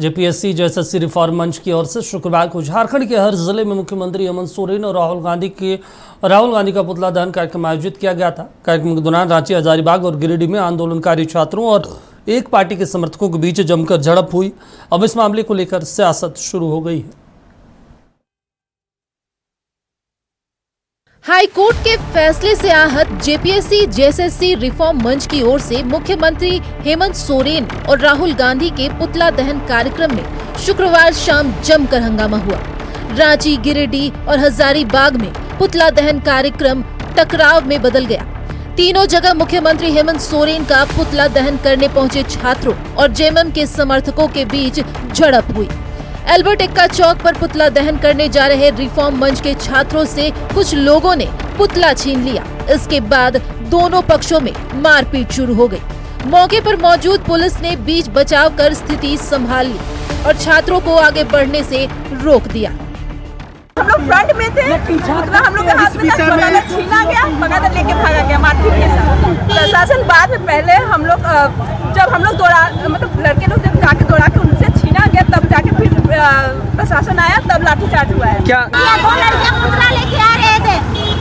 JPSC JSSC reform मंच की ओर से शुक्रवार को झारखंड के हर जिले में मुख्यमंत्री हेमंत सोरेन और राहुल गांधी का पुतला दहन कार्यक्रम आयोजित किया गया था। कार्यक्रम के दौरान रांची, हजारीबाग और गिरिडीह में आंदोलनकारी छात्रों और एक पार्टी के समर्थकों के बीच जमकर झड़प हुई। अब इस मामले को लेकर सियासत शुरू हो गई है। हाई कोर्ट के फैसले से आहत जेपीएससी जेएसएससी रिफॉर्म मंच की ओर से मुख्यमंत्री हेमंत सोरेन और राहुल गांधी के पुतला दहन कार्यक्रम में शुक्रवार शाम जमकर हंगामा हुआ। रांची, गिरिडीह और हजारीबाग में पुतला दहन कार्यक्रम टकराव में बदल गया। तीनों जगह मुख्यमंत्री हेमंत सोरेन का पुतला दहन करने पहुंचे छात्रों और जेएमएम के समर्थकों के बीच झड़प हुई। एल्बर्ट एक्का चौक पर पुतला दहन करने जा रहे रिफॉर्म मंच के छात्रों से कुछ लोगों ने पुतला छीन लिया। इसके बाद दोनों पक्षों में मारपीट शुरू हो गई। मौके पर मौजूद पुलिस ने बीच बचाव कर स्थिति संभाल ली और छात्रों को आगे बढ़ने से रोक दिया। हम लोग फ्रंट में थे, हम लोग के हाथ में था, छीना गया, बगादर लेके भागा गया मारपीट के साथ। प्रशासन बाद में पहले हम लोग जब हम लोग दौड़ा, मतलब लड़के लोग जब जाके दौड़ा के उनसे छीना गया, तब जाके फिर प्रशासन आया, तब लाठीचार्ज हुआ है। क्या दो लड़कियां पुतला लेके आ रहे थे,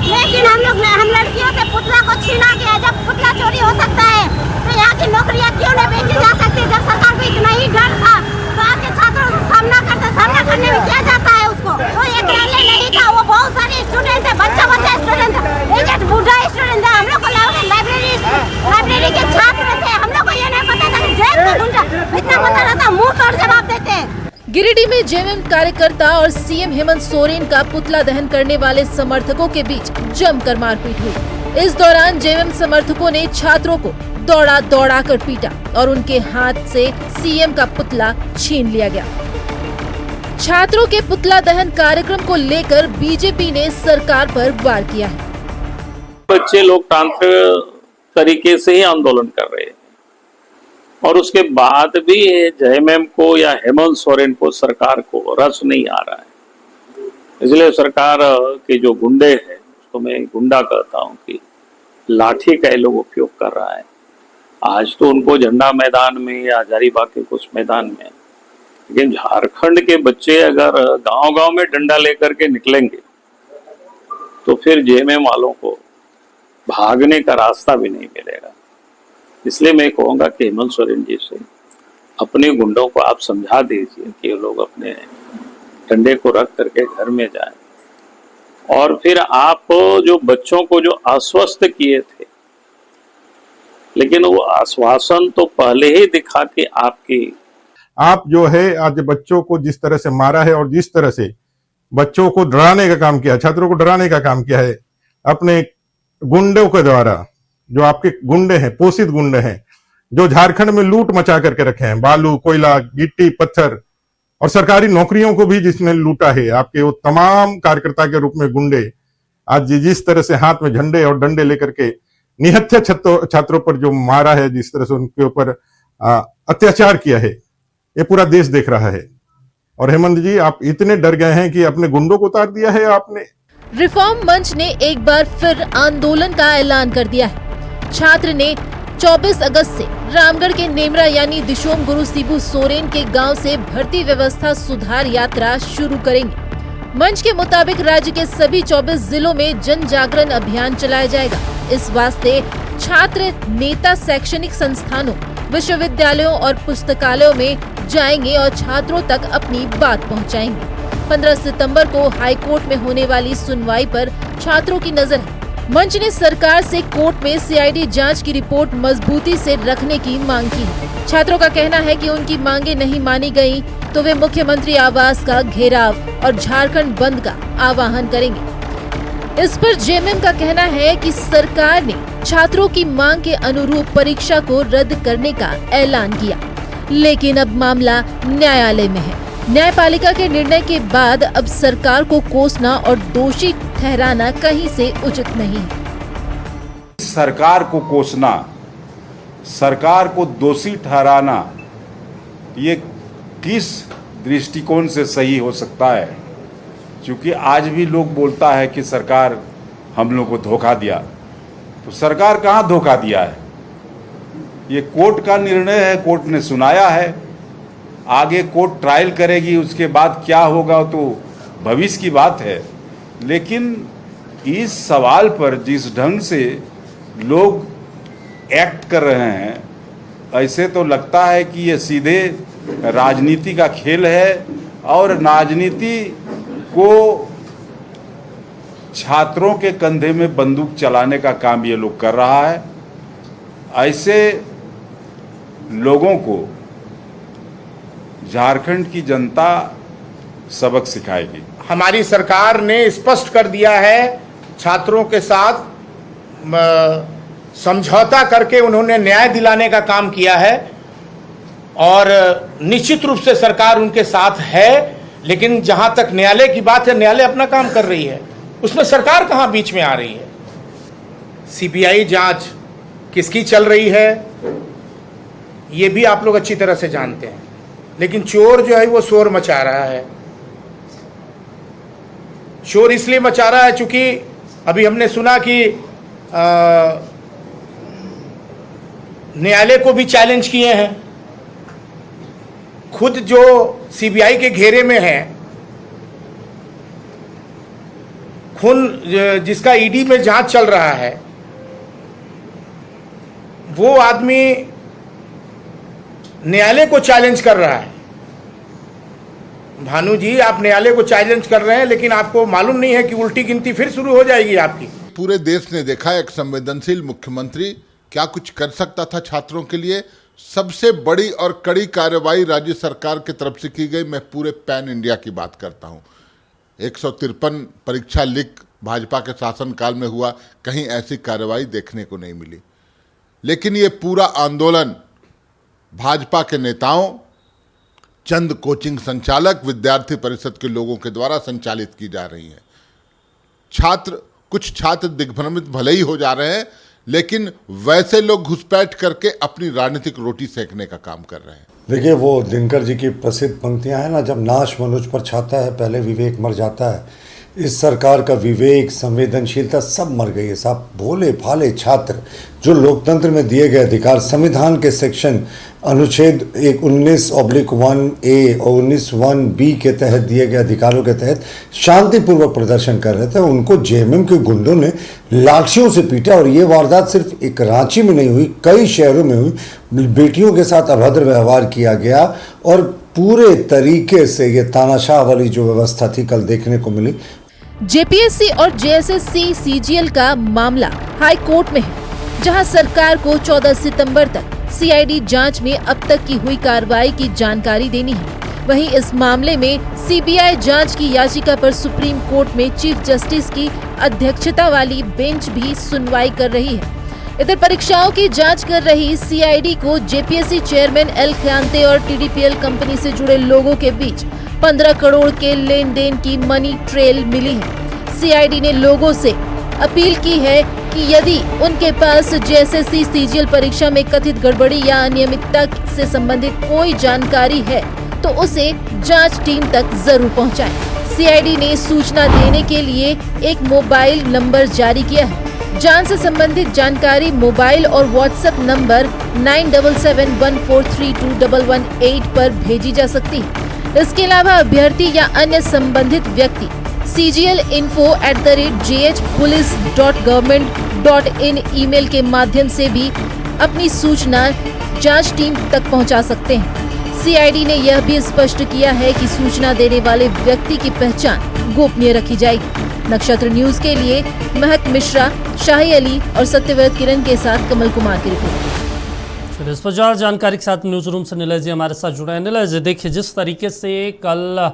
लेकिन हम लड़कियों से पुतला को छीना गया। जब पुतला चोरी हो सकता है तो यहाँ की नौकरियाँ क्यों नहीं बेची जा सकती? जब सरकार को इतना ही डर था तो आज के छात्रों सामना करने में क्या जाता है उसको? तो एक रैली नहीं था, वो बहुत सारे स्टूडेंट है, बच्चा स्टूडेंट है, एक बूढ़ा स्टूडेंट है। हम लोग को लाइब्रेरी के छात्र थे, हम लोग को ये नहीं पता था कि जेल का गुंडा इतना पता रहता, मुंह तोड़ जवाब देते हैं। गिरिडीह में जेएमएम कार्यकर्ता और सीएम हेमंत सोरेन का पुतला दहन करने वाले समर्थकों के बीच जमकर मारपीट हुई। इस दौरान जेएमएम समर्थकों ने छात्रों को दौड़ा कर पीटा और उनके हाथ से सीएम का पुतला छीन लिया गया। छात्रों के पुतला दहन कार्यक्रम को लेकर बीजेपी ने सरकार पर वार किया है। बच्चे लोकतांत्रिक तरीके से ही आंदोलन कर रहे हैं और उसके बाद भी जेएमएम को या हेमंत सोरेन को, सरकार को रस नहीं आ रहा है। इसलिए सरकार के जो गुंडे हैं, उसको मैं गुंडा कहता हूं कि लाठी का लोग उपयोग कर रहा है। आज तो उनको झंडा मैदान में या हजारीबाग के कुछ मैदान में, लेकिन झारखंड के बच्चे अगर गांव-गांव में डंडा लेकर के निकलेंगे तो फिर जेएमएम वालों को भागने का रास्ता भी नहीं मिलेगा। इसलिए मैं कहूँगा कि हेमंत सोरेन जी से अपने गुंडों को आप समझा दीजिए कि लोग अपने डंडे को रख करके घर में जाएं, और फिर आप जो बच्चों को जो आश्वस्त किए थे, लेकिन वो आश्वासन तो पहले ही दिखा कि आप जो है आज बच्चों को जिस तरह से मारा है और जिस तरह से बच्चों को डराने का काम किया, छात्रों को डराने का काम किया है अपने गुंडों के द्वारा, जो आपके गुंडे हैं, पोषित गुंडे हैं, जो झारखंड में लूट मचा करके रखे हैं, बालू, कोयला, गिट्टी, पत्थर और सरकारी नौकरियों को भी जिसने लूटा है। आपके वो तमाम कार्यकर्ता के रूप में गुंडे आज जिस तरह से हाथ में झंडे और डंडे लेकर के निहत्थे छात्रों पर जो मारा है, जिस तरह से उनके ऊपर अत्याचार किया है, ये पूरा देश देख रहा है। और हेमंत जी, आप इतने डर गए हैं कि अपने गुंडों को उतार दिया है आपने। रिफॉर्म मंच ने एक बार फिर आंदोलन का ऐलान कर दिया है। छात्र ने 24 अगस्त से रामगढ़ के नेमरा यानी दिशोम गुरु शिबू सोरेन के गांव से भर्ती व्यवस्था सुधार यात्रा शुरू करेंगे। मंच के मुताबिक राज्य के सभी 24 जिलों में जन जागरण अभियान चलाया जाएगा। इस वास्ते छात्र नेता शैक्षणिक संस्थानों, विश्वविद्यालयों और पुस्तकालयों में जाएंगे और छात्रों तक अपनी बात पहुंचाएंगे। 15 सितंबर को हाई कोर्ट में होने वाली सुनवाई पर छात्रों की नजर है। मंच ने सरकार से कोर्ट में सीआईडी जांच की रिपोर्ट मजबूती से रखने की मांग की है। छात्रों का कहना है कि उनकी मांगे नहीं मानी गई तो वे मुख्यमंत्री आवास का घेराव और झारखंड बंद का आह्वान करेंगे। इस पर जेएमएम का कहना है कि सरकार ने छात्रों की मांग के अनुरूप परीक्षा को रद्द करने का ऐलान किया, लेकिन अब मामला न्यायालय में है। न्यायपालिका के निर्णय के बाद अब सरकार को कोसना और दोषी ठहराना कहीं से उचित नहीं है। सरकार को कोसना, सरकार को दोषी ठहराना, ये किस दृष्टिकोण से सही हो सकता है? क्योंकि आज भी लोग बोलता है कि सरकार हम लोग को धोखा दिया, तो सरकार कहाँ धोखा दिया है? ये कोर्ट का निर्णय है, कोर्ट ने सुनाया है। आगे कोर्ट ट्रायल करेगी, उसके बाद क्या होगा तो भविष्य की बात है। लेकिन इस सवाल पर जिस ढंग से लोग एक्ट कर रहे हैं, ऐसे तो लगता है कि ये सीधे राजनीति का खेल है और राजनीति को छात्रों के कंधे में बंदूक चलाने का काम ये लोग कर रहा है। ऐसे लोगों को झारखंड की जनता सबक सिखाएगी। हमारी सरकार ने स्पष्ट कर दिया है, छात्रों के साथ समझौता करके उन्होंने न्याय दिलाने का काम किया है और निश्चित रूप से सरकार उनके साथ है। लेकिन जहां तक न्यायालय की बात है, न्यायालय अपना काम कर रही है, उसमें सरकार कहां बीच में आ रही है। सीबीआई जांच किसकी चल रही है ये भी आप लोग अच्छी तरह से जानते हैं, लेकिन चोर जो है वो शोर मचा रहा है। शोर इसलिए मचा रहा है चूंकि अभी हमने सुना कि न्यायालय को भी चैलेंज किए हैं। खुद जो सीबीआई के घेरे में है, जिसका ईडी में जांच चल रहा है, वो आदमी न्यायालय को चैलेंज कर रहा है। भानु जी, आप न्यायालय को चैलेंज कर रहे हैं, लेकिन आपको मालूम नहीं है कि उल्टी गिनती फिर शुरू हो जाएगी आपकी। पूरे देश ने देखा एक संवेदनशील मुख्यमंत्री क्या कुछ कर सकता था छात्रों के लिए। सबसे बड़ी और कड़ी कार्रवाई राज्य सरकार की तरफ से की गई। मैं पूरे पैन इंडिया की बात करता हूं। 153 परीक्षा लीक भाजपा के शासनकाल में हुआ, कहीं ऐसी कार्रवाई देखने को नहीं मिली। लेकिन ये पूरा आंदोलन भाजपा के नेताओं, चंद कोचिंग संचालक, विद्यार्थी परिषद के लोगों के द्वारा संचालित की जा रही है। कुछ छात्र दिग्भ्रमित भले ही हो जा रहे हैं, लेकिन वैसे लोग घुसपैठ करके अपनी राजनीतिक रोटी सेकने का काम कर रहे हैं। देखिए, वो दिनकर जी की प्रसिद्ध पंक्तियां हैं ना, जब नाश मनुज पर छाता है पहले विवेक मर जाता है। इस सरकार का विवेक, संवेदनशीलता सब मर गई है साहब। भोले भाले छात्र जो लोकतंत्र में दिए गए अधिकार, संविधान के सेक्शन अनुच्छेद 19/1A और 19(1)B के तहत दिए गए अधिकारों के तहत शांतिपूर्वक प्रदर्शन कर रहे थे, उनको जेएमएम के गुंडों ने लाठियों से पीटा। और ये वारदात सिर्फ एक रांची में नहीं हुई, कई शहरों में हुई। बेटियों के साथ अभद्र व्यवहार किया गया और पूरे तरीके से ये तानाशाह वाली जो व्यवस्था थी कल देखने को मिली। जेपीएससी और जेएसएससी सीजीएल का मामला हाई कोर्ट में है, जहां सरकार को 14 सितंबर तक सीआईडी जांच में अब तक की हुई कार्रवाई की जानकारी देनी है। वहीं इस मामले में सीबीआई जांच की याचिका पर सुप्रीम कोर्ट में चीफ जस्टिस की अध्यक्षता वाली बेंच भी सुनवाई कर रही है। इधर परीक्षाओं की जांच कर रही सीआईडी को जेपीएससी चेयरमैन एल खयांते और टीडीपीएल कंपनी से जुड़े लोगों के बीच 15 करोड़ के लेन देन की मनी ट्रेल मिली है। सीआईडी ने लोगों से अपील की है कि यदि उनके पास जेएसएससी सीजीएल परीक्षा में कथित गड़बड़ी या अनियमितता से संबंधित कोई जानकारी है तो उसे जांच टीम तक जरूर पहुंचाएं। सीआईडी ने सूचना देने के लिए एक मोबाइल नंबर जारी किया है। जांच से संबंधित जानकारी मोबाइल और व्हाट्सएप नंबर 9771432118 पर भेजी जा सकती है। इसके अलावा अभ्यर्थी या अन्य संबंधित व्यक्ति cglinfo@jhpolice.government.in ईमेल के माध्यम से भी अपनी सूचना जांच टीम तक पहुंचा सकते हैं। सीआईडी ने यह भी स्पष्ट किया है कि सूचना देने वाले व्यक्ति की पहचान गोपनीय रखी जाएगी। नक्षत्र न्यूज के लिए महक मिश्रा, शाही अली और सत्यव्रत किरण के साथ कमल कुमार की रिपोर्ट। इस पर ज्यादा जानकारी के साथ न्यूज रूम से नीलय जी हमारे साथ जुड़े हैं। नीलय जी, देखिए जिस तरीके से कल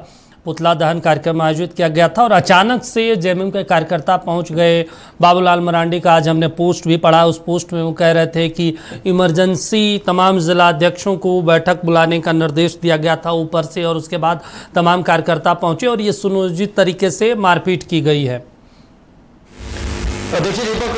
पुतला दहन कार्यक्रम आयोजित किया गया था और अचानक से जेएमएम के कार्यकर्ता पहुंच गए। बाबूलाल मरांडी का आज हमने पोस्ट भी पढ़ा, उस पोस्ट में वो कह रहे थे कि इमरजेंसी तमाम जिला अध्यक्षों को बैठक बुलाने का निर्देश दिया गया था ऊपर से, और उसके बाद तमाम कार्यकर्ता पहुंचे और ये सुनियोजित तरीके से मारपीट की गई है। देखिए दीपक,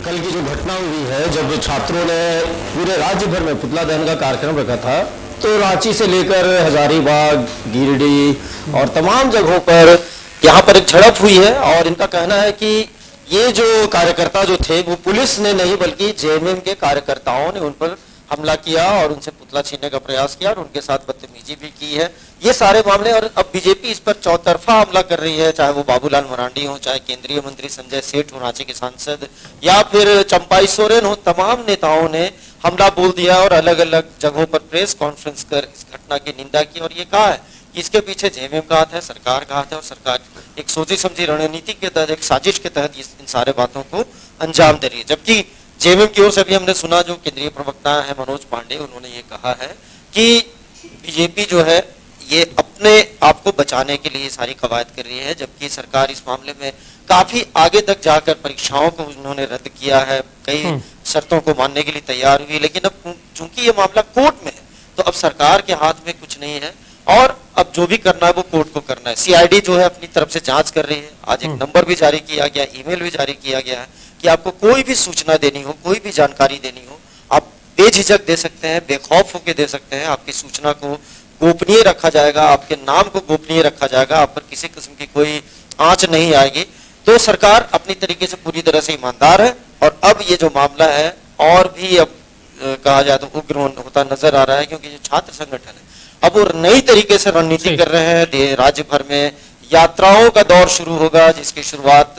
कल की जो घटना हुई है, जब छात्रों ने पूरे राज्य भर में पुतला दहन का कार्यक्रम रखा था, तो रांची से लेकर हजारीबाग, गिरिडीह और तमाम जगहों पर यहाँ पर एक झड़प हुई है। और इनका कहना है कि ये जो कार्यकर्ता जो थे वो पुलिस ने नहीं बल्कि जेएमएम के कार्यकर्ताओं ने उन पर हमला किया और उनसे पुतला छीनने का प्रयास किया और उनके साथ बदतमीजी भी की है। ये सारे मामले, और अब बीजेपी इस पर चौतरफा हमला कर रही है, चाहे वो बाबूलाल मरांडी हो, चाहे केंद्रीय मंत्री संजय सेठ हो, रांची के सांसद, या फिर चंपाई सोरेन हो, तमाम नेताओं ने हमला बोल दिया और अलग अलग जगहों पर प्रेस कॉन्फ्रेंस कर इस घटना की निंदा की और ये कहा है कि इसके पीछे जेएमएम का हाथ है, सरकार का हाथ है और सरकार एक सोची समझी रणनीति के तहत, एक साजिश के तहत इन सारे बातों को अंजाम दे रही है। जबकि जेएमएम की ओर से भी हमने सुना, जो केंद्रीय प्रवक्ता है मनोज पांडे, उन्होंने ये कहा है कि बीजेपी जो है ये अपने आप को बचाने के लिए सारी कवायद कर रही है, जबकि सरकार इस मामले में काफी आगे तक जाकर परीक्षाओं को उन्होंने रद्द किया है, कई शर्तों को मानने के लिए तैयार हुई। लेकिन अब चूंकि ये मामला कोर्ट में है तो अब सरकार के हाथ में कुछ नहीं है और अब जो भी करना है वो कोर्ट को करना है। सीआईडी जो है अपनी तरफ से जांच कर रही है। आज एक नंबर भी जारी किया गया, ईमेल भी जारी किया गया है कि आपको कोई भी सूचना देनी हो, कोई भी जानकारी देनी हो, आप बेझिझक दे सकते हैं, बेखौफ होकर दे सकते हैं। आपकी सूचना को गोपनीय रखा जाएगा, आपके नाम को गोपनीय रखा जाएगा, आप पर किसी किस्म की कोई आंच नहीं आएगी। तो सरकार अपनी तरीके से पूरी तरह से ईमानदार है और अब ये जो मामला है और भी अब कहा जाए तो उग्र होता नजर आ रहा है, क्योंकि जो छात्र संगठन है अब वो नई तरीके से रणनीति कर रहे हैं। राज्य भर में यात्राओं का दौर शुरू होगा, जिसकी शुरुआत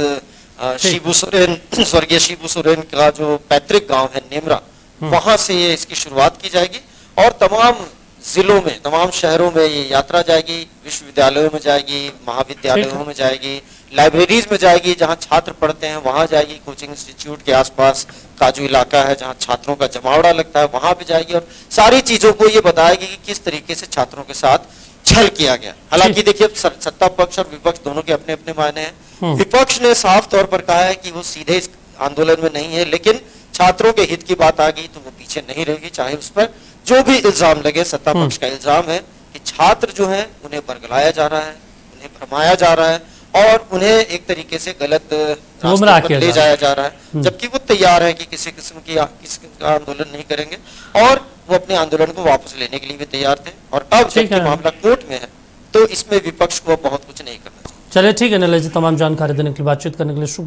शिबू सोरेन, स्वर्गीय शिबू सोरेन का जो पैतृक गांव है नेमरा, वहां से ये इसकी शुरुआत की जाएगी और तमाम जिलों में, तमाम शहरों में ये यात्रा जाएगी, विश्वविद्यालयों में जाएगी, महाविद्यालयों में जाएगी, लाइब्रेरीज में जाएगी, जहां छात्र पढ़ते हैं वहां जाएगी, कोचिंग इंस्टीट्यूट के आसपास का जो इलाका है जहां छात्रों का जमावड़ा लगता है वहां भी जाएगी और सारी चीजों को ये बताएगी कि किस तरीके से छात्रों के साथ छल किया गया। हालांकि देखिए, सत्ता पक्ष और विपक्ष दोनों के अपने अपने मायने हैं। विपक्ष ने साफ तौर पर कहा है कि वो सीधे इस आंदोलन में नहीं है, लेकिन छात्रों के हित की बात आ गई तो वो पीछे नहीं रहेगी, चाहे उस पर जो भी इल्जाम लगे। सत्ता पक्ष का इल्जाम है कि छात्र जो है उन्हें बरगलाया जा रहा है, उन्हें भरमाया जा रहा है और उन्हें एक तरीके से गलत रास्ते पर ले जाया जा रहा है, जबकि वो तैयार है कि किसी किस्म का आंदोलन नहीं करेंगे और वो अपने आंदोलन को वापस लेने के लिए भी तैयार थे। और अब जबकि मामला कोर्ट में है तो इसमें विपक्ष को बहुत कुछ नहीं करना चाहिए। चलिए ठीक है नीलेश जी, तमाम जानकारी देने के लिए, बातचीत करने के लिए शुक्रिया।